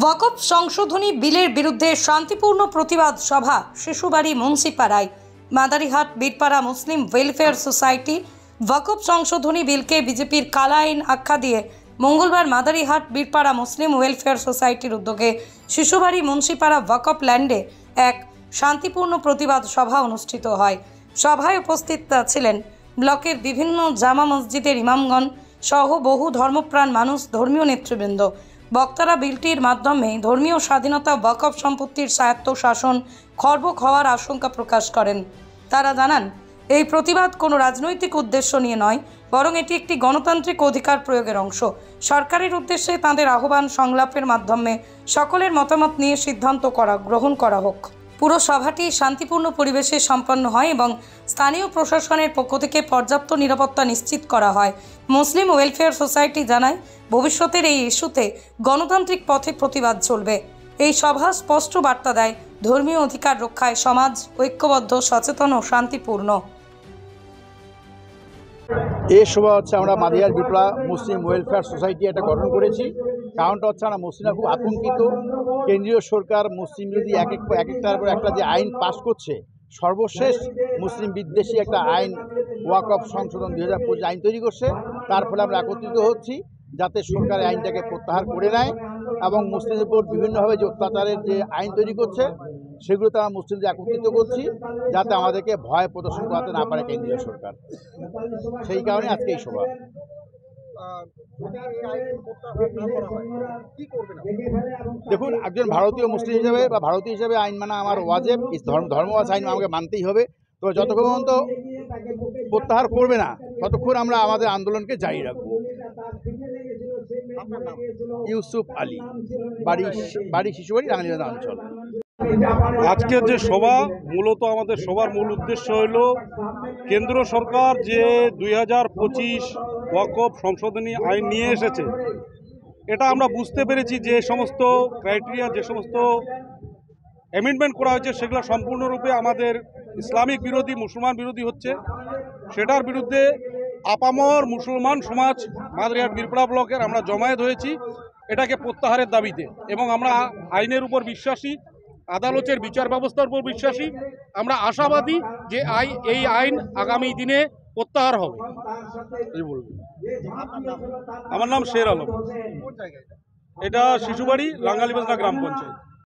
ওয়াকফ সংশোধনী বিলের বিরুদ্ধে শান্তিপূর্ণ প্রতিবাদ সভা Shishubari মুন্সিপাড়ায়। Madarihat Birpara Muslim welfare society ওয়াকফ সংশোধনী বিলকে বিজেপির কালা আইন আখ্যা দিয়ে মঙ্গলবার মাদারিহাট বীরপাড়া মুসলিম ওয়েলফেয়ার সোসাইটির উদ্যোগে শিশুবাড়ি মুন্সিপাড়া ওয়াকফ ল্যান্ডে এক শান্তিপূর্ণ প্রতিবাদ সভা অনুষ্ঠিত হয়। সভায় উপস্থিত ছিলেন ব্লকের বিভিন্ন জামা মসজিদের ইমামগণ সহ বহু ধর্মপ্রাণ মানুষ, ধর্মীয় নেতৃবৃন্দ। বক্তারা বিলটির মাধ্যমে ধর্মীয় স্বাধীনতা, ওয়াকফ সম্পত্তির স্বায়ত্তশাসন খর্ব হওয়ার আশঙ্কা প্রকাশ করেন। তারা জানান, এই প্রতিবাদ কোনো রাজনৈতিক উদ্দেশ্য নিয়ে নয়, বরং এটি একটি গণতান্ত্রিক অধিকার প্রয়োগের অংশ। সরকারের উদ্দেশ্যে তাঁদের আহ্বান, সংলাপের মাধ্যমে সকলের মতামত নিয়ে সিদ্ধান্ত গ্রহণ করা হোক। পুরো সভাটি শান্তিপূর্ণ পরিবেশে সম্পন্ন হয় এবং স্থানীয় প্রশাসনের পক্ষ থেকে পর্যাপ্ত নিরাপত্তা নিশ্চিত করা হয়। মুসলিম ওয়েলফেয়ার সোসাইটি জানায়, ভবিষ্যতের এই ইস্যুতে গণতান্ত্রিক পথে প্রতিবাদ চলবে। এই সভা স্পষ্ট বার্তা দেয়, ধর্মীয় অধিকার রক্ষায় সমাজ ঐক্যবদ্ধ, সচেতন ও শান্তিপূর্ণ। এই সভা হচ্ছে আমরা Madarihat Birpara Muslim welfare society একটা গঠন করেছি। কারণটা হচ্ছে আমরা মুসলিমরা খুব আতঙ্কিত। কেন্দ্রীয় সরকার মুসলিম বিরোধী একটার পর একটা যে আইন পাস করছে, সর্বশেষ মুসলিম বিদ্বেষী একটা আইন ওয়াকফ সংশোধন 2025 আইন তৈরি করছে। তার ফলে আমরা একত্রিত হচ্ছি যাতে সরকার আইনটাকে প্রত্যাহার করে নেয় এবং মুসলিমদের উপর বিভিন্নভাবে যে অত্যাচারের যে আইন তৈরি করছে সেগুলোতে আমরা মুসলিমদের একত্রিত করছি যাতে আমাদেরকে ভয় প্রদর্শন করাতে না পারে কেন্দ্রীয় সরকার। সেই কারণে আজকে এই সভা। দেখুন, একজন ভারতীয় মুসলিম হিসেবে বা ভারতীয় হিসেবে আইন মানা আমার ওয়াজিব। ধর্মবাস আইন আমাকে মানতেই হবে। তো যতক্ষণ পর্যন্ত প্রত্যাহার করবে না ততক্ষণ আমরা আমাদের আন্দোলনকে জারি রাখবো। ইউসুফ আলী, বাড়ি শিশুবাড়ি, রাঙ্গালিবাজার অঞ্চল। আজকের যে সভা, মূলত আমাদের সবার মূল উদ্দেশ্য হইল কেন্দ্র সরকার যে 2025 ওয়াকফ সংশোধনী আইন নিয়ে এসেছে, এটা আমরা বুঝতে পেরেছি যে সমস্ত ক্রাইটেরিয়া, যে সমস্ত অ্যামেন্ডমেন্ট করা হয়েছে সেগুলো সম্পূর্ণরূপে আমাদের ইসলামিক বিরোধী, মুসলমান বিরোধী হচ্ছে। সেটার বিরুদ্ধে আপামর মুসলমান সমাজ মাদারিহাট বীরপাড়া ব্লকের আমরা জমায়েত হয়েছি এটাকে প্রত্যাহারের দাবিতে, এবং আমরা আইনের উপর বিশ্বাসী, আদালতের বিচার ব্যবস্থার উপর বিশ্বাসী। আমরা আশাবাদী যে এই আইন আগামী দিনে প্রত্যাহার হবে। আমার নাম শের আলম, এটা শিশুবাড়ি, রাঙ্গালিবাজার গ্রাম পঞ্চায়েত।